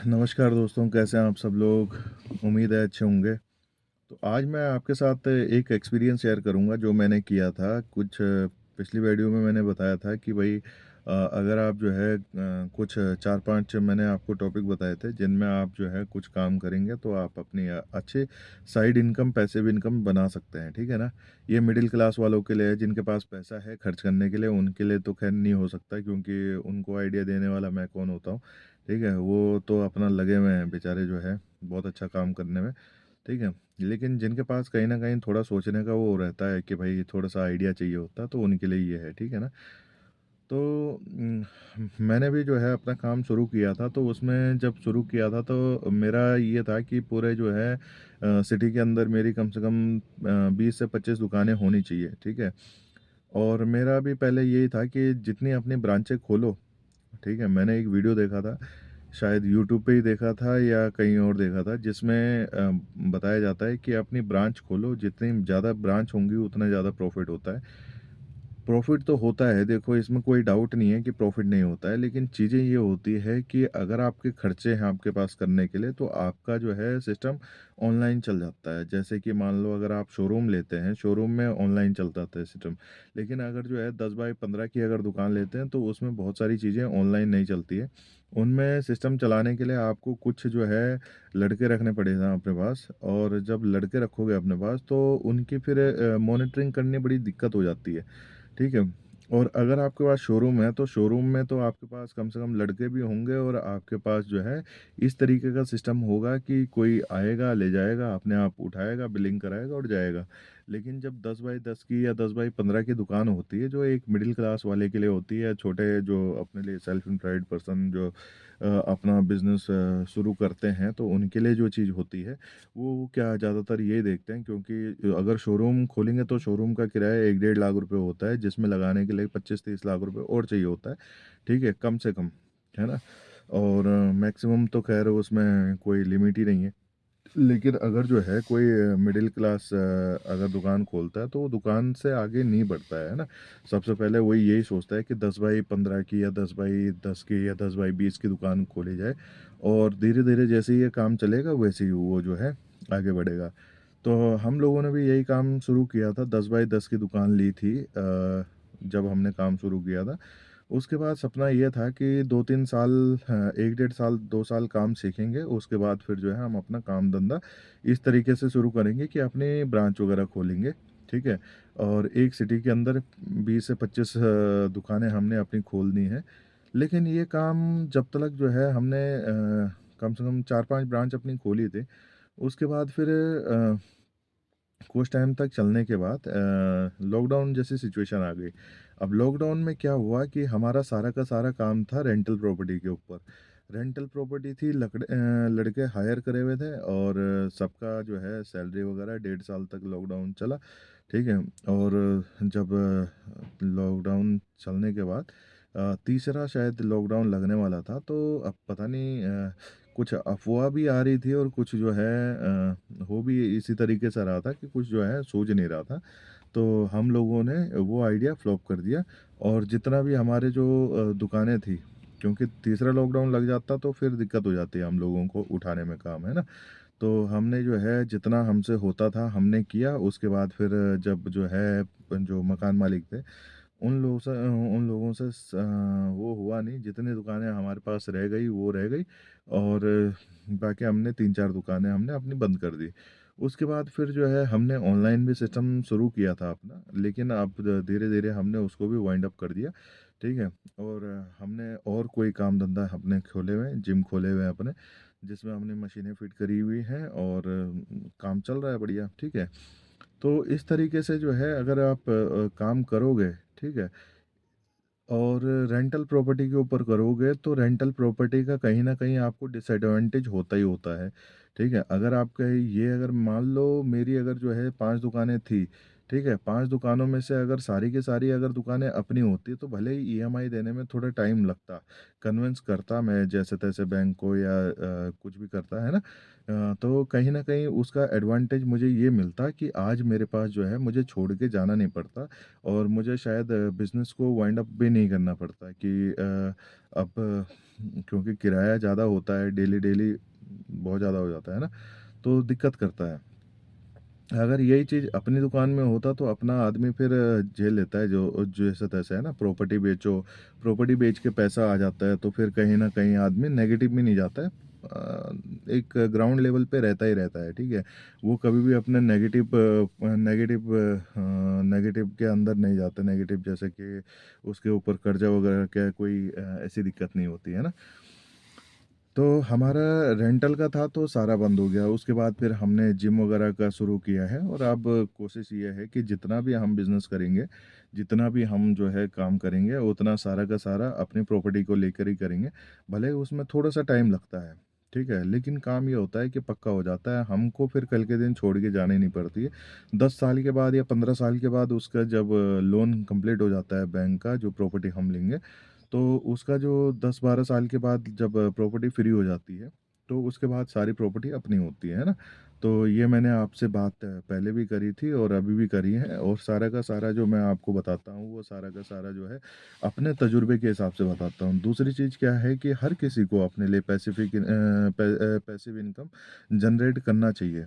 नमस्कार दोस्तों, कैसे हैं आप सब लोग। उम्मीद है अच्छे होंगे। तो आज मैं आपके साथ एक एक्सपीरियंस शेयर करूंगा जो मैंने किया था। कुछ पिछली वीडियो में मैंने बताया था कि भाई अगर आप जो है कुछ 4-5 मैंने आपको टॉपिक बताए थे जिनमें आप जो है कुछ काम करेंगे तो आप अपनी अच्छे साइड इनकम, पैसिव इनकम बना सकते हैं। ठीक है ना। ये मिडिल क्लास वालों के लिए है, जिनके पास पैसा है खर्च करने के लिए। उनके लिए तो खैर नहीं हो सकता, क्योंकि उनको आइडिया देने वाला मैं कौन होता हूँ। ठीक है, वो तो अपना लगे हुए हैं बेचारे जो है बहुत अच्छा काम करने में। ठीक है। लेकिन जिनके पास कहीं ना कहीं थोड़ा सोचने का वो रहता है कि भाई थोड़ा सा आइडिया चाहिए होता, तो उनके लिए ये है। ठीक है ना। तो मैंने भी जो है अपना काम शुरू किया था। तो उसमें जब शुरू किया था तो मेरा ये था कि पूरे जो है सिटी के अंदर मेरी कम से कम 20 से 25 दुकानें होनी चाहिए। ठीक है। और मेरा भी पहले यही था कि जितनी अपनी ब्रांचें खोलो। ठीक है। मैंने एक वीडियो देखा था, शायद यूट्यूब पे ही देखा था या कहीं और देखा था, जिसमें बताया जाता है कि अपनी ब्रांच खोलो, जितनी ज़्यादा ब्रांच होंगी उतना ज़्यादा प्रॉफिट होता है। प्रॉफिट तो होता है, देखो इसमें कोई डाउट नहीं है कि प्रॉफिट नहीं होता है, लेकिन चीज़ें ये होती है कि अगर आपके खर्चे हैं आपके पास करने के लिए, तो आपका जो है सिस्टम ऑनलाइन चल जाता है। जैसे कि मान लो अगर आप शोरूम लेते हैं, शोरूम में ऑनलाइन चल जाता है सिस्टम। लेकिन अगर जो है 10 बाई 15 की अगर दुकान लेते हैं तो उसमें बहुत सारी चीज़ें ऑनलाइन नहीं चलती है। उनमें सिस्टम चलाने के लिए आपको कुछ जो है लड़के रखने पड़ेगा अपने पास, और जब लड़के रखोगे अपने पास तो उनकी फिर मॉनिटरिंग करनी बड़ी दिक्कत हो जाती है। ठीक है। और अगर आपके पास शोरूम है तो शोरूम में तो आपके पास कम से कम लड़के भी होंगे, और आपके पास जो है इस तरीके का सिस्टम होगा कि कोई आएगा, ले जाएगा, अपने आप उठाएगा, बिलिंग कराएगा और जाएगा। लेकिन जब 10 बाई 10 की या 10 बाई 15 की दुकान होती है, जो एक मिडिल क्लास वाले के लिए होती है, छोटे जो अपने लिए सेल्फ एम्प्लॉयड पर्सन जो अपना बिजनेस शुरू करते हैं, तो उनके लिए जो चीज़ होती है वो क्या ज़्यादातर यही देखते हैं, क्योंकि अगर शोरूम खोलेंगे तो शोरूम का किराया 1-1.5 लाख रुपए होता है, जिसमें लगाने के लिए 25-30 लाख रुपए और चाहिए होता है। ठीक है, कम से कम, है ना। और मैक्सिमम तो खैर उसमें कोई लिमिट ही नहीं है। लेकिन अगर जो है कोई मिडिल क्लास अगर दुकान खोलता है तो वो दुकान से आगे नहीं बढ़ता है ना। सबसे पहले वही यही सोचता है कि 10 बाई 15 की या 10 बाई 10 की या 10 बाई 20 की दुकान खोली जाए, और धीरे धीरे जैसे ही ये काम चलेगा वैसे ही वो जो है आगे बढ़ेगा। तो हम लोगों ने भी यही काम शुरू किया था, 10 बाई 10 की दुकान ली थी जब हमने काम शुरू किया था। उसके बाद सपना ये था कि 2-3 साल, 1 डेढ़ साल 2 साल काम सीखेंगे, उसके बाद फिर जो है हम अपना काम धंधा इस तरीके से शुरू करेंगे कि अपने ब्रांच वगैरह खोलेंगे। ठीक है। और एक सिटी के अंदर 20 से 25 दुकानें हमने अपनी खोलनी है। लेकिन ये काम जब तक जो है हमने कम से कम 4-5 ब्रांच अपनी खोली थी, उसके बाद फिर कुछ टाइम तक चलने के बाद लॉकडाउन जैसी सिचुएशन आ गई। अब लॉकडाउन में क्या हुआ कि हमारा सारा का सारा काम था रेंटल प्रॉपर्टी के ऊपर। रेंटल प्रॉपर्टी थी, लड़के हायर करे हुए थे, और सबका जो है सैलरी वगैरह 1.5 साल तक लॉकडाउन चला। ठीक है। और जब लॉकडाउन चलने के बाद तीसरा शायद लॉकडाउन लगने वाला था, तो अब पता नहीं कुछ अफ़वाह भी आ रही थी, और कुछ जो है हो भी इसी तरीके से रहा था कि कुछ जो है सूझ नहीं रहा था। तो हम लोगों ने वो आइडिया फ्लॉप कर दिया। और जितना भी हमारे जो दुकानें थी, क्योंकि तीसरा लॉकडाउन लग जाता तो फिर दिक्कत हो जाती है हम लोगों को उठाने में काम, है ना। तो हमने जो है जितना हमसे होता था हमने किया। उसके बाद फिर जब जो है जो मकान मालिक थे, उन लोगों से वो हुआ नहीं, जितनी दुकानें हमारे पास रह गई वो रह गई। और बाकी हमने 3-4 दुकानें हमने अपनी बंद कर दी। उसके बाद फिर जो है हमने ऑनलाइन भी सिस्टम शुरू किया था अपना, लेकिन अब धीरे धीरे हमने उसको भी वाइंड अप कर दिया। ठीक है। और हमने और कोई काम धंधा अपने खोले हुए हैं, जिम खोले हुए हैं अपने, जिसमें हमने मशीनें फिट करी हुई हैं, और काम चल रहा है बढ़िया। ठीक है। तो इस तरीके से जो है अगर आप काम करोगे, ठीक है, और रेंटल प्रॉपर्टी के ऊपर करोगे, तो रेंटल प्रॉपर्टी का कहीं न कहीं आपको डिसएडवांटेज होता ही होता है। ठीक है? अगर आपका ये अगर मान लो मेरी अगर जो है 5 दुकानें थी, ठीक है? 5 दुकानों में से अगर सारी की सारी अगर दुकानें अपनी होती तो भले ही ईएमआई देने में थोड़ा टाइम लगता, कन्विंस करता मैं जैसे-तैसे बैंक को या कुछ भी करता, है ना? तो कहीं न कहीं उसका एडवांटेज मुझे ये मिलता कि आज मेरे पास जो है मुझे छोड़ के जाना नहीं पड़ता और मुझे शायद बिज़नेस को वाइंड अप भी नहीं करना पड़ता कि अब क्योंकि किराया ज़्यादा होता है, डेली-डेली बहुत ज़्यादा हो जाता है ना? तो दिक्कत करता है। अगर यही चीज़ अपनी दुकान में होता तो अपना आदमी फिर झेल लेता है जो जैसे-तैसे, है ना? प्रॉपर्टी बेचो, प्रॉपर्टी बेच के पैसा आ जाता है तो फिर कहीं न कहीं आदमी नेगेटिव में नहीं जाता है। एक ग्राउंड लेवल पे रहता ही रहता है, ठीक है? वो कभी भी अपने नेगेटिव के अंदर नहीं जाता, नेगेटिव जैसे कि उसके ऊपर कर्जा वगैरह का कोई ऐसी दिक्कत नहीं होती, है ना? तो हमारा रेंटल का था तो सारा बंद हो गया। उसके बाद फिर हमने जिम वगैरह का शुरू किया है और अब कोशिश ये है कि जितना भी हम बिज़नेस करेंगे, जितना भी हम जो है काम करेंगे, उतना सारा का सारा अपनी प्रॉपर्टी को लेकर ही करेंगे। भले ही उसमें थोड़ा-सा टाइम लगता है, ठीक है? लेकिन काम ये होता है कि पक्का हो जाता है, हमको फिर कल के दिन छोड़ के जानी नहीं पड़ती है। 10 साल के बाद या 15 साल के बाद उसका जब लोन कंप्लीट हो जाता है बैंक का, जो प्रॉपर्टी हम लेंगे, तो उसका जो 10-12 साल के बाद जब प्रॉपर्टी फ्री हो जाती है, तो उसके बाद सारी प्रॉपर्टी अपनी होती है ना? तो ये मैंने आपसे बात पहले भी करी थी और अभी भी करी है और सारा का सारा जो मैं आपको बताता हूँ, वो सारा का सारा जो है अपने तजुर्बे के हिसाब से बताता हूँ। दूसरी चीज़ क्या है कि हर किसी को अपने लिए पैसिव इनकम जनरेट करना चाहिए।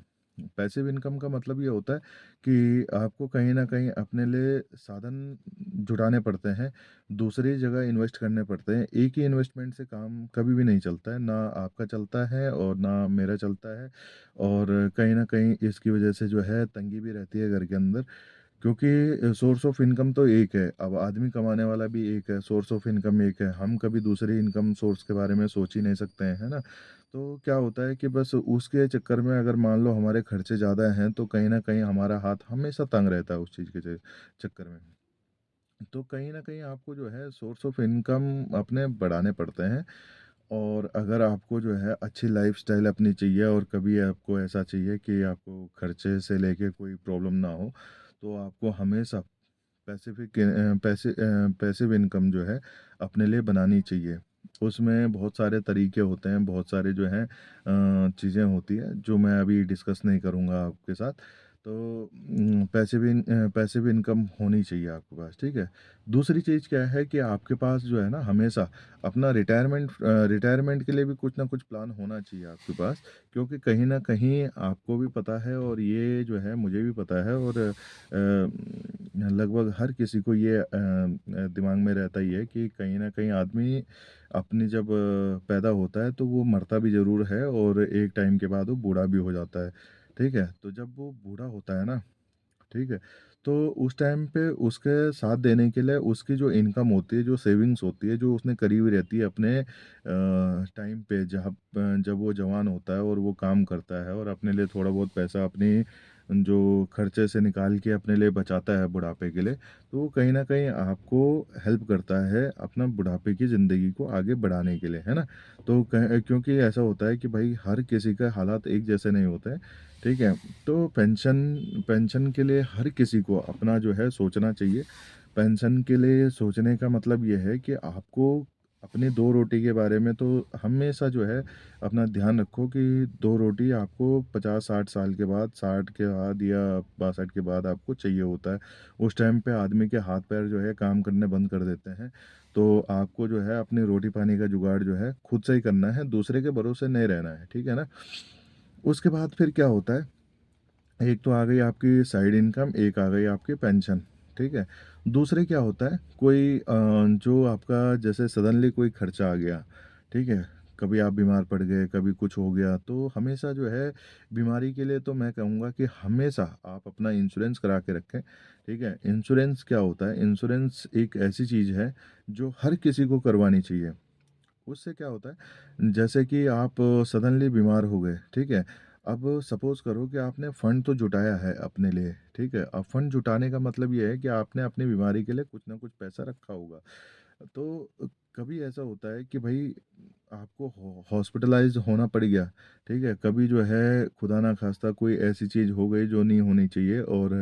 पैसिव इनकम का मतलब ये होता है कि आपको कहीं न कहीं अपने लिए साधन जुटाने पड़ते हैं, दूसरी जगह इन्वेस्ट करने पड़ते हैं। एक ही इन्वेस्टमेंट से काम कभी भी नहीं चलता है, ना आपका चलता है और ना मेरा चलता है और कहीं न कहीं इसकी वजह से जो है तंगी भी रहती है घर के अंदर क्योंकि सोर्स ऑफ इनकम तो एक है, अब आदमी कमाने वाला भी एक है, सोर्स ऑफ इनकम एक है, हम कभी दूसरे इनकम सोर्स के बारे में सोच ही नहीं सकते हैं, है ना? तो क्या होता है कि बस उसके चक्कर में अगर मान लो हमारे खर्चे ज़्यादा हैं, तो कहीं न कहीं हमारा हाथ हमेशा तंग रहता है उस चीज़ के चक्कर में। तो कहीं न कहीं आपको जो है सोर्स ऑफ इनकम अपने बढ़ाने पड़ते हैं और अगर आपको जो है अच्छी लाइफ़स्टाइल अपनी चाहिए और कभी आपको ऐसा चाहिए कि आपको खर्चे से लेके कोई प्रॉब्लम ना हो, तो आपको हमेशा पैसिव इनकम जो है अपने लिए बनानी चाहिए। उसमें बहुत सारे तरीके होते हैं, बहुत सारे जो हैं चीज़ें होती हैं जो मैं अभी डिस्कस नहीं करूँगा आपके साथ। तो पैसिव इनकम होनी चाहिए आपके पास, ठीक है? दूसरी चीज़ क्या है कि आपके पास जो है ना हमेशा अपना रिटायरमेंट के लिए भी कुछ ना कुछ प्लान होना चाहिए आपके पास क्योंकि कहीं न कहीं आपको भी पता है और ये जो है मुझे भी पता है और लगभग हर किसी को ये दिमाग में रहता ही है कि कहीं न कहीं आदमी अपनी जब पैदा होता है तो वो मरता भी ज़रूर है और एक टाइम के बाद वो बूढ़ा भी हो जाता है, ठीक है? तो जब वो बूढ़ा होता है ना, ठीक है? तो उस टाइम पे उसके साथ देने के लिए उसकी जो इनकम होती है, जो सेविंग्स होती है, जो उसने करी हुई रहती है अपने टाइम पे जब वो जवान होता है और वो काम करता है और अपने लिए थोड़ा बहुत पैसा अपनी जो खर्चे से निकाल के अपने लिए बचाता है बुढ़ापे के लिए, तो वो कहीं न कहीं आपको हेल्प करता है अपना बुढ़ापे की ज़िंदगी को आगे बढ़ाने के लिए, है ना? तो क्योंकि ऐसा होता है कि भाई हर किसी का हालात एक जैसे नहीं होते हैं, ठीक है? तो पेंशन के लिए हर किसी को अपना जो है सोचना चाहिए। पेंशन के लिए सोचने का मतलब ये है कि आपको अपनी 2 रोटी के बारे में तो हमेशा जो है अपना ध्यान रखो कि 2 रोटी आपको 50-60 साल के बाद, 60 के बाद या 62 के बाद आपको चाहिए होता है। उस टाइम पे आदमी के हाथ-पैर जो है काम करने बंद कर देते हैं। तो आपको जो है अपनी रोटी-पानी का जुगाड़ जो है खुद से ही करना है, दूसरे के भरोसे नहीं रहना है, ठीक है ना? उसके बाद फिर क्या होता है एक तो आ गई आपकी साइड इनकम, एक आ गई आपकी पेंशन, ठीक है? दूसरे क्या होता है कोई जो आपका जैसे सडनली कोई खर्चा आ गया, ठीक है? कभी आप बीमार पड़ गए, कभी कुछ हो गया, तो हमेशा जो है बीमारी के लिए तो मैं कहूँगा कि हमेशा आप अपना इंश्योरेंस करा के रखें, ठीक है? इंश्योरेंस क्या होता है? इंश्योरेंस एक ऐसी चीज़ है जो हर किसी को करवानी चाहिए। उससे क्या होता है जैसे कि आप सडनली बीमार हो गए, ठीक है? अब सपोज़ करो कि आपने फ़ंड तो जुटाया है अपने लिए, ठीक है? अब फ़ंड जुटाने का मतलब ये है कि आपने अपनी बीमारी के लिए कुछ ना कुछ पैसा रखा होगा। तो कभी ऐसा होता है कि भई आपको हॉस्पिटलाइज होना पड़ गया, ठीक है, कभी जो है खुदा ना खास्ता कोई ऐसी चीज़ हो गई जो नहीं होनी चाहिए, और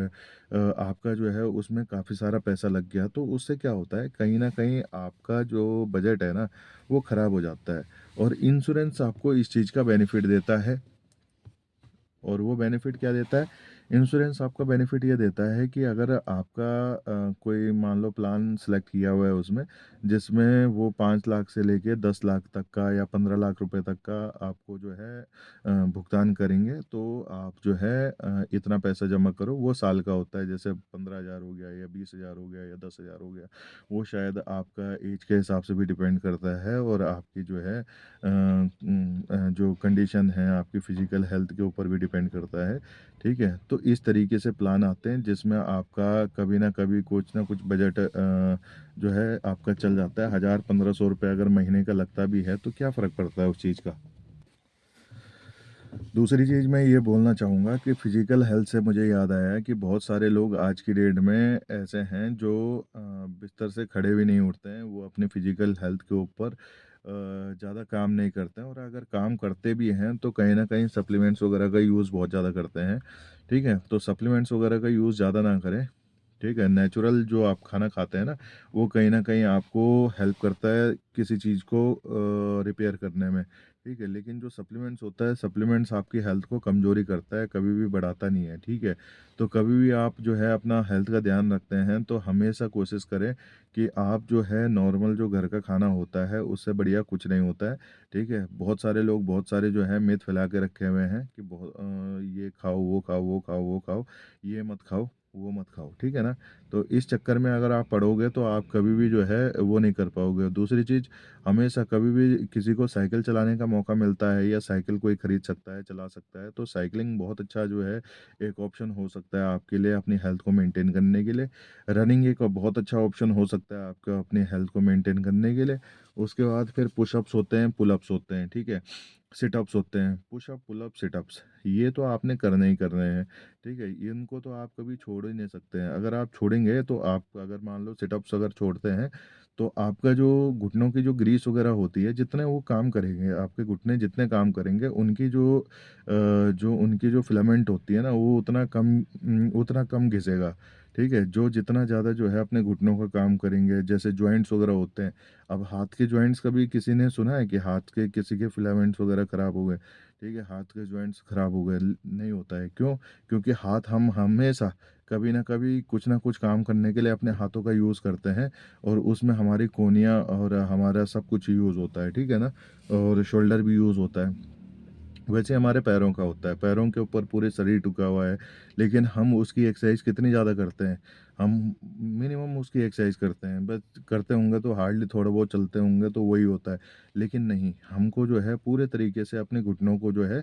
आपका जो है उसमें काफ़ी सारा पैसा लग गया, तो उससे क्या होता है, कहीं ना कहीं आपका जो बजट है ना वो ख़राब हो जाता है। और इंश्योरेंस आपको इस चीज़ का बेनिफिट देता है। और वो बेनिफिट क्या देता है, इंश्योरेंस आपका बेनिफिट ये देता है कि अगर आपका कोई मान लो प्लान सेलेक्ट किया हुआ है उसमें, जिसमें वो 5 लाख से लेके 10 लाख तक का या 15 लाख रुपए तक का आपको जो है भुगतान करेंगे, तो आप जो है इतना पैसा जमा करो, वो साल का होता है, जैसे 15 हज़ार हो गया या 20 हज़ार हो गया या 10 हज़ार हो गया। वो शायद आपका एज के हिसाब से भी डिपेंड करता है, और आपकी जो है जो कंडीशन है आपकी फिजिकल हेल्थ के ऊपर भी डिपेंड करता है। ठीक है, तो इस तरीके से प्लान आते हैं जिसमें आपका कभी ना कभी कुछ ना कुछ बजट जो है आपका चल जाता है। 1000-1500 रुपये अगर महीने का लगता भी है तो क्या फ़र्क पड़ता है उस चीज़ का। दूसरी चीज़ मैं ये बोलना चाहूँगा कि फ़िज़िकल हेल्थ से मुझे याद आया कि बहुत सारे लोग आज की डेट में ऐसे हैं जो बिस्तर से खड़े भी नहीं उठते हैं। वो अपनी फ़िज़िकल हेल्थ के ऊपर ज़्यादा काम नहीं करते हैं, और अगर काम करते भी हैं तो कहीं न कहीं सप्लीमेंट्स वगैरह का यूज़ बहुत ज़्यादा करते हैं। ठीक है? तो सप्लीमेंट्स वगैरह का यूज़ ज़्यादा ना करें। ठीक है? नेचुरल जो आप खाना खाते हैं ना, वो कहीं न कहीं आपको हेल्प करता है किसी चीज़ को रिपेयर करने में। ठीक है? लेकिन जो सप्लीमेंट्स होता है, सप्लीमेंट्स आपकी हेल्थ को कमज़ोरी करता है, कभी भी बढ़ाता नहीं है। ठीक है? तो कभी भी आप जो है अपना हेल्थ का ध्यान रखते हैं, तो हमेशा कोशिश करें कि आप जो है नॉर्मल जो घर का खाना होता है, उससे बढ़िया कुछ नहीं होता है। ठीक है? बहुत सारे लोग बहुत सारे जो है मिथ फैला के रखे हुए हैं कि ये खाओ, वो खाओ, वो खाओ, वो खाओ, ये मत खाओ, वो मत खाओ। ठीक है ना? तो इस चक्कर में अगर आप पड़ोगे तो आप कभी भी जो है वो नहीं कर पाओगे। दूसरी चीज़, हमेशा कभी भी किसी को साइकिल चलाने का मौका मिलता है या साइकिल कोई खरीद सकता है, चला सकता है, तो साइकिलिंग बहुत अच्छा जो है एक ऑप्शन हो सकता है आपके लिए अपनी हेल्थ को मेंटेन करने के लिए। रनिंग एक बहुत अच्छा ऑप्शन हो सकता है आपका अपनी हेल्थ को मेंटेन करने के लिए। उसके बाद फिर पुशअप्स होते हैं, पुलअप्स होते हैं। ठीक है? सिटअप्स होते हैं, पुशअप, पुलअप, सिटअप्स, ये तो आपने करने ही करने हैं। ठीक है? इनको तो आप कभी छोड़ ही नहीं सकते हैं। अगर आप छोड़ेंगे तो आप अगर मान लो सिटअप्स अगर छोड़ते हैं, तो आपका जो घुटनों की जो ग्रीस वगैरह होती है, जितने वो काम करेंगे, आपके घुटने जितने काम करेंगे, जो उनकी जो फिलामेंट होती है ना, वो उतना कम घिसेगा। ठीक है? जो जितना ज़्यादा जो है अपने घुटनों का काम करेंगे, जैसे जॉइंट्स वगैरह होते हैं। अब हाथ के जॉइंट्स, कभी किसी ने सुना है कि हाथ के किसी के फिलामेंट्स वगैरह खराब हो गए? ठीक है? हाथ के जॉइंट्स खराब हो गए, नहीं होता है। क्यों? क्योंकि हाथ हम हमेशा कभी ना कभी कुछ ना कुछ काम करने के लिए अपने हाथों का यूज़ करते हैं, और उसमें हमारी कोहनियाँ और हमारा सब कुछ यूज़ होता है। ठीक है ना? और शोल्डर भी यूज़ होता है। वैसे हमारे पैरों का होता है, पैरों के ऊपर पूरे शरीर टिका हुआ है, लेकिन हम उसकी एक्सरसाइज कितनी ज़्यादा करते हैं? हम मिनिमम उसकी एक्सरसाइज करते हैं, बस करते होंगे तो हार्डली थोड़ा बहुत चलते होंगे तो वही होता है। लेकिन नहीं, हमको जो है पूरे तरीके से अपने घुटनों को जो है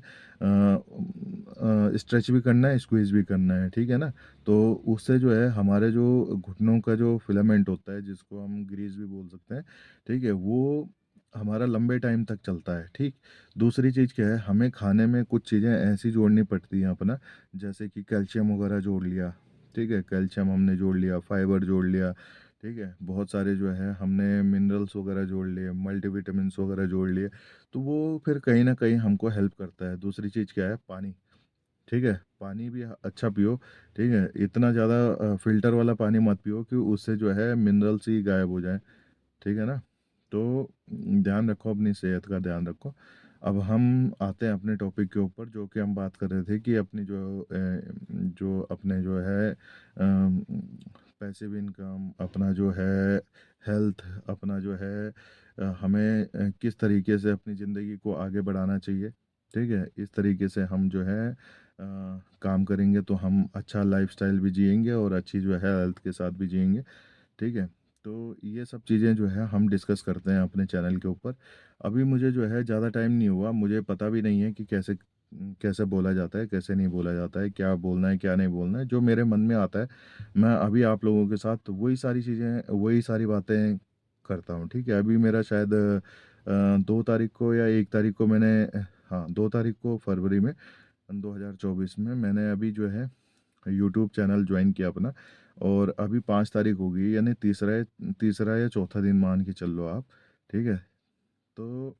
स्ट्रेच भी करना है, स्क्वीज़ भी करना है। ठीक है ना? तो उससे जो है हमारे जो घुटनों का जो फिलामेंट होता है, जिसको हम ग्रीस भी बोल सकते हैं, ठीक है? वो हमारा लंबे टाइम तक चलता है। ठीक? दूसरी चीज़ क्या है, हमें खाने में कुछ चीज़ें ऐसी जोड़नी पड़ती हैं अपना, जैसे कि कैल्शियम वगैरह जोड़ लिया। ठीक है? कैल्शियम हमने जोड़ लिया, फाइबर जोड़ लिया। ठीक है? बहुत सारे जो है हमने मिनरल्स वगैरह जोड़ लिए, मल्टीविटामिन्स वगैरह जोड़ लिए, तो वो फिर कहीं न कहीं हमको हेल्प करता है। दूसरी चीज़ क्या है, पानी। ठीक है? पानी भी अच्छा पियो। ठीक है? इतना ज़्यादा फ़िल्टर वाला पानी मत पियो कि उससे जो है मिनरल्स ही गायब हो जाएँ। ठीक है ना? तो ध्यान रखो, अपनी सेहत का ध्यान रखो। अब हम आते हैं अपने टॉपिक के ऊपर, जो कि हम बात कर रहे थे कि अपनी जो अपने जो है पैसिव इनकम, अपना जो है हेल्थ, अपना जो है हमें किस तरीके से अपनी ज़िंदगी को आगे बढ़ाना चाहिए। ठीक है? इस तरीके से हम जो है काम करेंगे तो हम अच्छा लाइफ़स्टाइल भी जिएँगे और अच्छी जो है हेल्थ के साथ भी जिएँगे। ठीक है? तो ये सब चीज़ें जो है हम डिस्कस करते हैं अपने चैनल के ऊपर। अभी मुझे जो है ज़्यादा टाइम नहीं हुआ, मुझे पता भी नहीं है कि कैसे बोला जाता है, कैसे नहीं बोला जाता है, क्या बोलना है, क्या नहीं बोलना है। जो मेरे मन में आता है, मैं अभी आप लोगों के साथ वही सारी चीज़ें, वही सारी बातें करता हूँ। ठीक है? अभी मेरा शायद 2 तारीख को या 1 तारीख को मैंने हाँ, 2 तारीख को फरवरी में 2024 में मैंने अभी जो है यूट्यूब चैनल ज्वाइन किया अपना, और अभी 5 तारीख हो गई, यानी तीसरा या चौथा दिन मान के चल लो आप। ठीक है? तो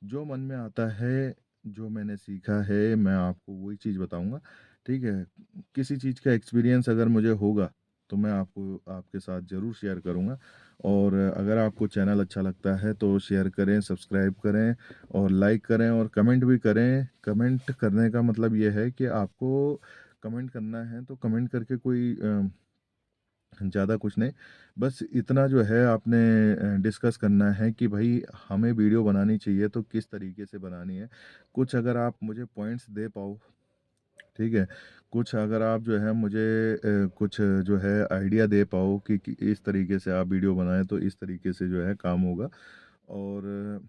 जो मन में आता है, जो मैंने सीखा है, मैं आपको वही चीज़ बताऊँगा, ठीक है? किसी चीज़ का एक्सपीरियंस अगर मुझे होगा, तो मैं आपको आपके साथ ज़रूर शेयर करूँगा। और अगर आपको चैनल अच्छा लगता है, तो शेयर करें, सब्सक्राइब करें और लाइक करें और कमेंट भी करें। कमेंट करने का मतलब ये है कि आपको कमेंट करना है, तो कमेंट करके कोई ज़्यादा कुछ नहीं, बस इतना जो है आपने डिस्कस करना है कि भई हमें वीडियो बनानी चाहिए तो किस तरीके से बनानी है। कुछ अगर आप मुझे पॉइंट्स दे पाओ, ठीक है? कुछ अगर आप जो है मुझे कुछ जो है आइडिया दे पाओ कि इस तरीके से आप वीडियो बनाएँ तो इस तरीके से जो है काम होगा। और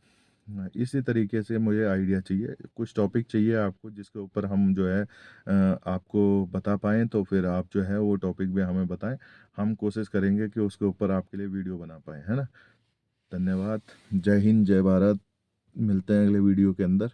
इसी तरीके से मुझे आइडिया चाहिए, कुछ टॉपिक चाहिए आपको जिसके ऊपर हम जो है आपको बता पाएँ, तो फिर आप जो है वो टॉपिक भी हमें बताएँ। हम कोशिश करेंगे कि उसके ऊपर आपके लिए वीडियो बना पाएँ, है ना? धन्यवाद। जय हिंद, जय भारत। मिलते हैं अगले वीडियो के अंदर।